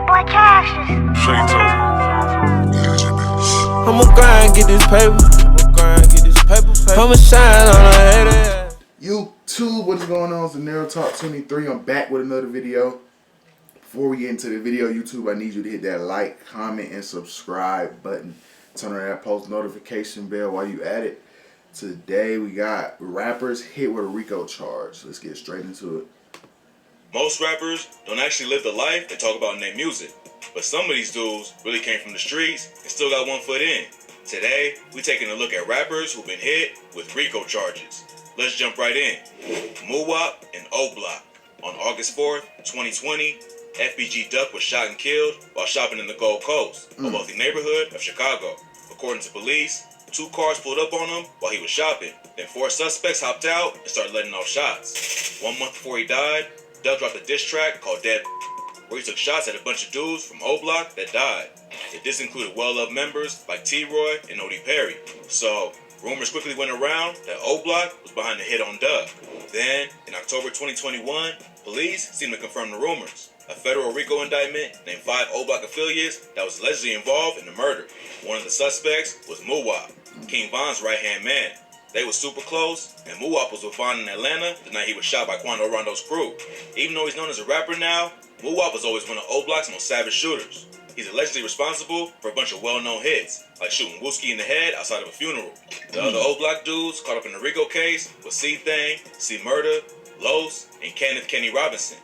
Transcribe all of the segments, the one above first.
boy Cassius. I'ma grind, get this paper. I'ma shine on the head. YouTube, what is going on? It's the Narrow Talk 23. I'm back with another video. Before we get into the video, YouTube, I need you to hit that like, comment, and subscribe button. Turn on that post notification bell while you at it. Today we got rappers hit with a RICO charge. Let's get straight into it. Most rappers don't actually live the life they talk about in their music, but some of these dudes really came from the streets and still got one foot in. Today, we taking a look at rappers who've been hit with RICO charges. Let's jump right in. Muwop and O-Block. On August 4th, 2020, FBG Duck was shot and killed while shopping in the Gold Coast, a wealthy neighborhood of Chicago. According to police, 2 cars pulled up on him while he was shopping. Then 4 suspects hopped out and started letting off shots. 1 month before he died, Duck dropped a diss track called Dead, where he took shots at a bunch of dudes from O-Block that died. This included well-loved members like T-Roy and Odie Perry. So, rumors quickly went around that O-Block was behind the hit on Duck. Then, in October 2021, police seemed to confirm the rumors. A federal RICO indictment named 5 O-Block affiliates that was allegedly involved in the murder. One of the suspects was Muwop, King Von's right-hand man. They were super close, and Muwop was with Von in Atlanta the night he was shot by Quando Rondo's crew. Even though he's known as a rapper now, Muwop was always one of O-Block's most savage shooters. He's allegedly responsible for a bunch of well-known hits, like shooting Wooski in the head outside of a funeral. The other O-Block dudes caught up in the RICO case was C-Thang, C-Murder, Los, and Kenneth Kenny Robinson.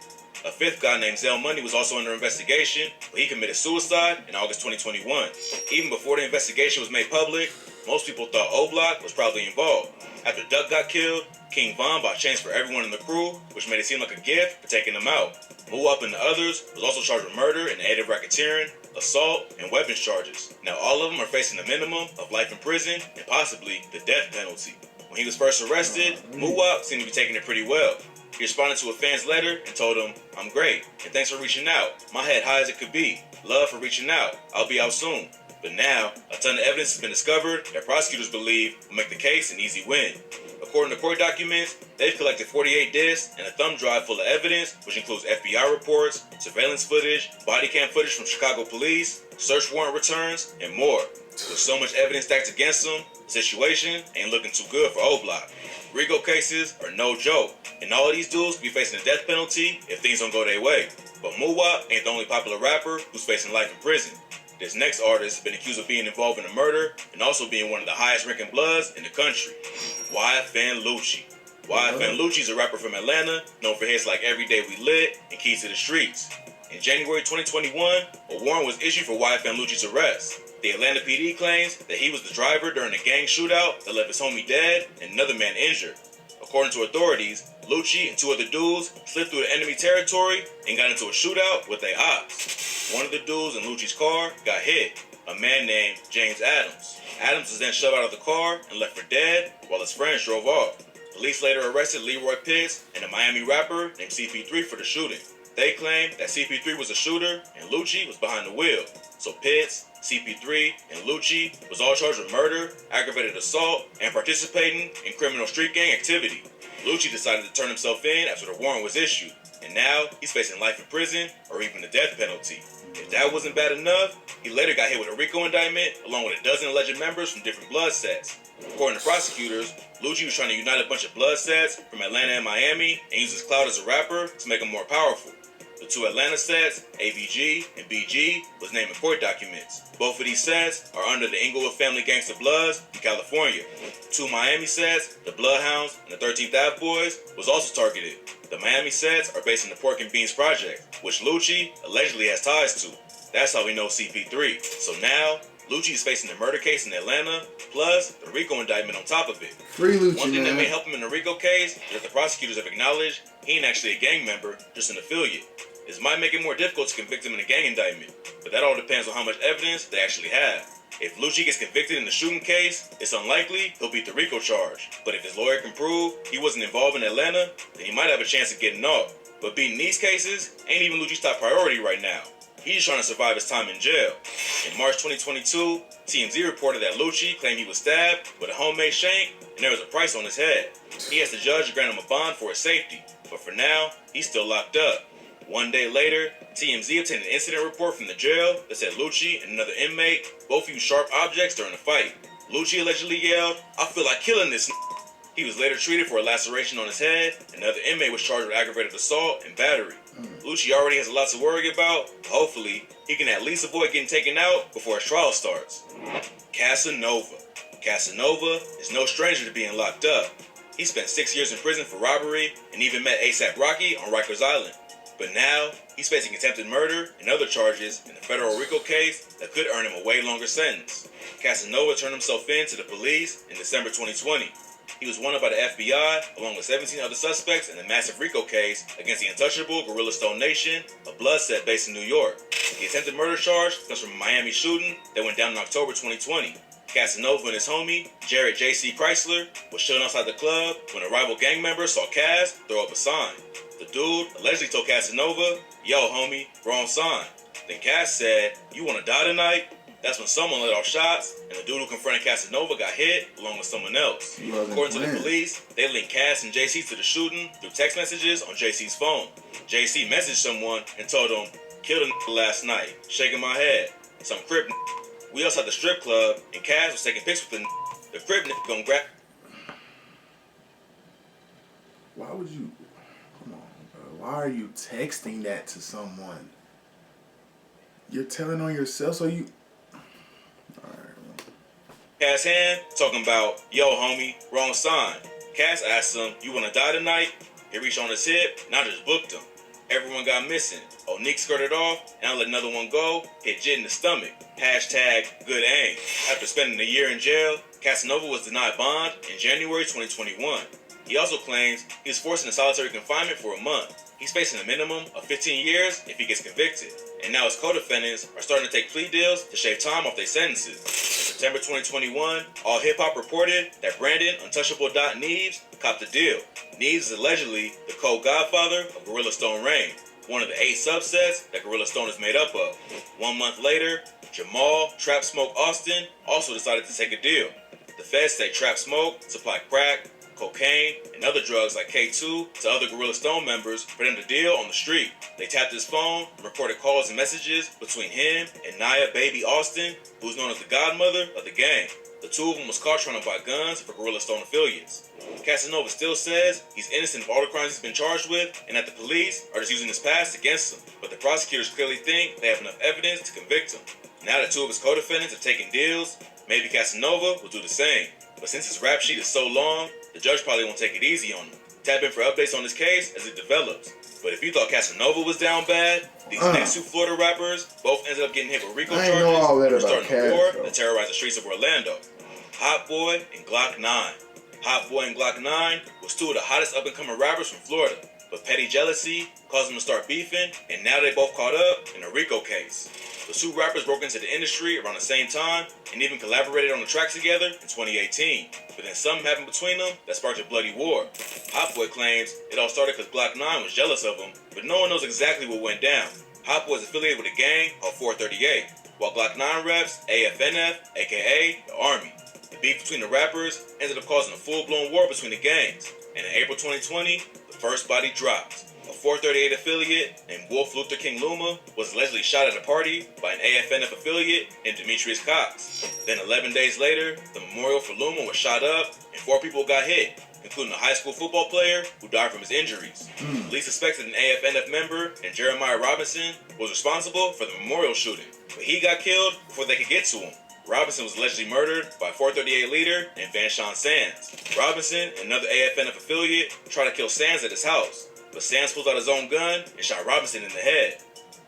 A 5th guy named Zell Money was also under investigation, but he committed suicide in August 2021. Even before the investigation was made public, most people thought O-Block was probably involved. After Duck got killed, King Von bought chains for everyone in the crew, which made it seem like a gift for taking them out. Muwop and the others was also charged with murder and aid of racketeering, assault, and weapons charges. Now all of them are facing a minimum of life in prison and possibly the death penalty. When he was first arrested, Muwop seemed to be taking it pretty well. He responded to a fan's letter and told him, "I'm great, and thanks for reaching out. My head high as it could be. Love for reaching out. I'll be out soon." But now, a ton of evidence has been discovered that prosecutors believe will make the case an easy win. According to court documents, they've collected 48 discs and a thumb drive full of evidence, which includes FBI reports, surveillance footage, body cam footage from Chicago police, search warrant returns, and more. With so much evidence stacked against them, the situation ain't looking too good for O-Block. RICO cases are no joke, and all of these dudes could be facing a death penalty if things don't go their way. But Muwop ain't the only popular rapper who's facing life in prison. This next artist has been accused of being involved in a murder and also being one of the highest ranking bloods in the country. YFN Lucci. YFN Lucci is a rapper from Atlanta, known for hits like Every Day We Lit and Keys to the Streets. In January 2021, a warrant was issued for YFN Lucci's arrest. The Atlanta PD claims that he was the driver during a gang shootout that left his homie dead and another man injured. According to authorities, Lucci and 2 other dudes slipped through the enemy territory and got into a shootout with their ops. One of the dudes in Lucci's car got hit, a man named James Adams. Adams was then shoved out of the car and left for dead while his friends drove off. Police later arrested Leroy Pitts and a Miami rapper named CP3 for the shooting. They claimed that CP3 was a shooter and Lucci was behind the wheel. So Pitts, CP3, and Lucci was all charged with murder, aggravated assault, and participating in criminal street gang activity. Lucci decided to turn himself in after the warrant was issued, and now he's facing life in prison or even the death penalty. If that wasn't bad enough, he later got hit with a RICO indictment along with a dozen alleged members from different blood sets. According to prosecutors, Lucci was trying to unite a bunch of blood sets from Atlanta and Miami and use his clout as a rapper to make him more powerful. The 2 Atlanta sets, AVG and BG, was named in court documents. Both of these sets are under the Inglewood Family Gangsta Bloods in California. 2 Miami sets, the Bloodhounds and the 13th Ave Boys, was also targeted. The Miami sets are based in the Pork and Beans Project, which Lucci allegedly has ties to. That's how we know CP3. So now, Lucci is facing a murder case in Atlanta, plus the RICO indictment on top of it. Free Lucci, One thing man. that may help him in the RICO case is that the prosecutors have acknowledged he ain't actually a gang member, just an affiliate. This might make it more difficult to convict him in a gang indictment, but that all depends on how much evidence they actually have. If Lucci gets convicted in the shooting case, it's unlikely he'll beat the RICO charge. But if his lawyer can prove he wasn't involved in Atlanta, then he might have a chance of getting off. But beating these cases ain't even Lucci's top priority right now. He's trying to survive his time in jail. In March 2022, TMZ reported that Lucci claimed he was stabbed with a homemade shank and there was a price on his head. He asked the judge to grant him a bond for his safety, but for now, he's still locked up. 1 day later, TMZ obtained an incident report from the jail that said Lucci and another inmate both used sharp objects during the fight. Lucci allegedly yelled, "I feel like killing this n-." He was later treated for a laceration on his head, and another inmate was charged with aggravated assault and battery. Lucci already has a lot to worry about. Hopefully, he can at least avoid getting taken out before his trial starts. Casanova. Casanova is no stranger to being locked up. He spent 6 years in prison for robbery and even met A$AP Rocky on Rikers Island. But now, he's facing attempted murder and other charges in a federal RICO case that could earn him a way longer sentence. Casanova turned himself in to the police in December 2020. He was wanted by the FBI along with 17 other suspects in the massive RICO case against the untouchable Gorilla Stone Nation, a blood set based in New York. The attempted murder charge comes from a Miami shooting that went down in October 2020. Casanova and his homie, Jared J.C. Chrysler, was chilling outside the club when a rival gang member saw Cas throw up a sign. The dude allegedly told Casanova, "Yo, homie, wrong sign." Then Cas said, "You wanna die tonight?" That's when someone let off shots, and the dude who confronted Casanova got hit along with someone else. According to the police, they linked Cas and JC to the shooting through text messages on JC's phone. JC messaged someone and told him, "Killed a nigga last night, shaking my head. Some crip nigga. We also at the strip club, and Cas was taking pics with the nigga. The crip nigga gonna grab." Why would you? Come on, bro. Why are you texting that to someone? You're telling on yourself, so you. Cas hand talking about, "Yo, homie, wrong sign." Cas asked him, "You wanna die tonight?" He reached on his hip, and I just booked him. Everyone got missing. Nick skirted off, and I let another one go, hit Jit in the stomach. Hashtag good aim. After spending a year in jail, Casanova was denied bond in January 2021. He also claims he was forced into solitary confinement for a month. He's facing a minimum of 15 years if he gets convicted. And now his co-defendants are starting to take plea deals to shave time off their sentences. In September 2021, All Hip Hop reported that Brandon Untouchable Neves copped the deal. Neves is allegedly the co-godfather of Gorilla Stone Reign, one of the 8 subsets that Gorilla Stone is made up of. 1 month later, Jamal Trap Smoke Austin also decided to take a deal. The feds say Trap Smoke supplied crack, cocaine, and other drugs like K2 to other Gorilla Stone members for them to deal on the street. They tapped his phone and recorded calls and messages between him and Nia Baby Austin, who's known as the godmother of the gang. The two of them was caught trying to buy guns for Gorilla Stone affiliates. Casanova still says he's innocent of all the crimes he's been charged with and that the police are just using his past against him. But the prosecutors clearly think they have enough evidence to convict him. Now that 2 of his co-defendants have taken deals, maybe Casanova will do the same. But since his rap sheet is so long, the judge probably won't take it easy on him. Tap in for updates on this case as it develops. But if you thought Casanova was down bad, these next 2 Florida rappers both ended up getting hit with RICO charges and starting a war that terrorized the streets of Orlando. Hot Boy and Glock 9. Hot Boy and Glock 9 was 2 of the hottest up-and-coming rappers from Florida. But petty jealousy caused them to start beefing, and now they both caught up in a RICO case. The 2 rappers broke into the industry around the same time and even collaborated on the track together in 2018. But then something happened between them that sparked a bloody war. Hot Boy claims it all started because Glock 9 was jealous of him, but no one knows exactly what went down. Hot Boy is affiliated with a gang called 438, while Glock 9 reps AFNF, aka the Army. The beef between the rappers ended up causing a full-blown war between the gangs, and in April 2020, the first body dropped. A 438 affiliate named Wolf Luther King Luma was allegedly shot at a party by an AFNF affiliate named Demetrius Cox. Then 11 days later, the memorial for Luma was shot up and 4 people got hit, including a high school football player who died from his injuries. Police suspected an AFNF member named Jeremiah Robinson was responsible for the memorial shooting, but he got killed before they could get to him. Robinson was allegedly murdered by a 438 leader named Van Sean Sands. Robinson and another AFNF affiliate tried to kill Sands at his house, but Sands pulled out his own gun and shot Robinson in the head.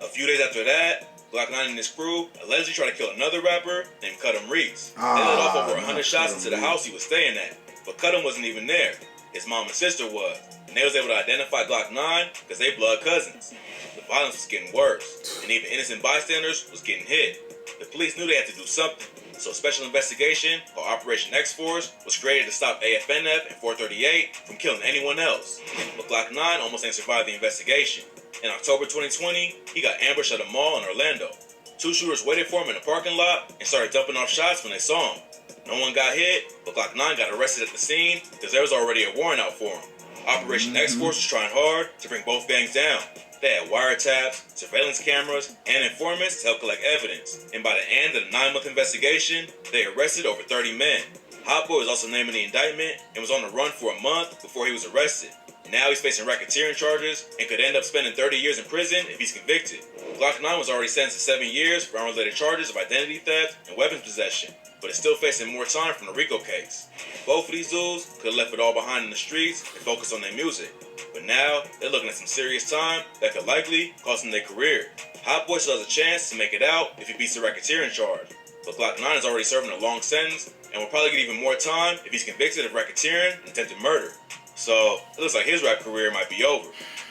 A few days after that, Glock 9 and his crew allegedly tried to kill another rapper named Cudham Reese. They let off over 100 shots into the house he was staying at, but Cudham wasn't even there. His mom and sister was, and they was able to identify Glock 9 because they blood cousins. The violence was getting worse, and even innocent bystanders was getting hit. The police knew they had to do something, so a special investigation called Operation X-Force was created to stop AFNF and 438 from killing anyone else. But Glock 9 almost ain't survived the investigation. In October 2020, he got ambushed at a mall in Orlando. 2 shooters waited for him in the parking lot and started dumping off shots when they saw him. No one got hit, but Glock 9 got arrested at the scene because there was already a warrant out for him. Operation X-Force was trying hard to bring both gangs down. They had wiretaps, surveillance cameras, and informants to help collect evidence. And by the end of the 9-month investigation, they arrested over 30 men. Hot Boy was also named in the indictment and was on the run for a month before he was arrested. Now he's facing racketeering charges and could end up spending 30 years in prison if he's convicted. Glock 9 was already sentenced to 7 years for unrelated charges of identity theft and weapons possession, but is still facing more time from the RICO case. Both of these dudes could have left it all behind in the streets and focused on their music. But now, they're looking at some serious time that could likely cost them their career. Hot Boy still has a chance to make it out if he beats the racketeering charge, but Glock 9 is already serving a long sentence and will probably get even more time if he's convicted of racketeering and attempted murder. So, it looks like his rap career might be over.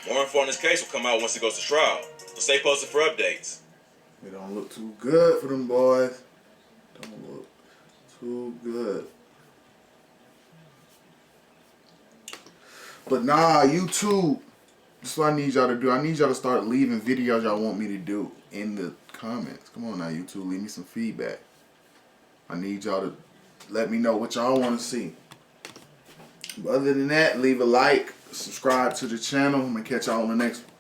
More info on this case will come out once it goes to trial, so stay posted for updates. It don't look too good for them boys. Don't look too good. But nah, YouTube, this is what I need y'all to do. I need y'all to start leaving videos y'all want me to do in the comments. Come on now, YouTube, leave me some feedback. I need y'all to let me know what y'all want to see. But other than that, leave a like, subscribe to the channel. I'm going to catch y'all on the next one.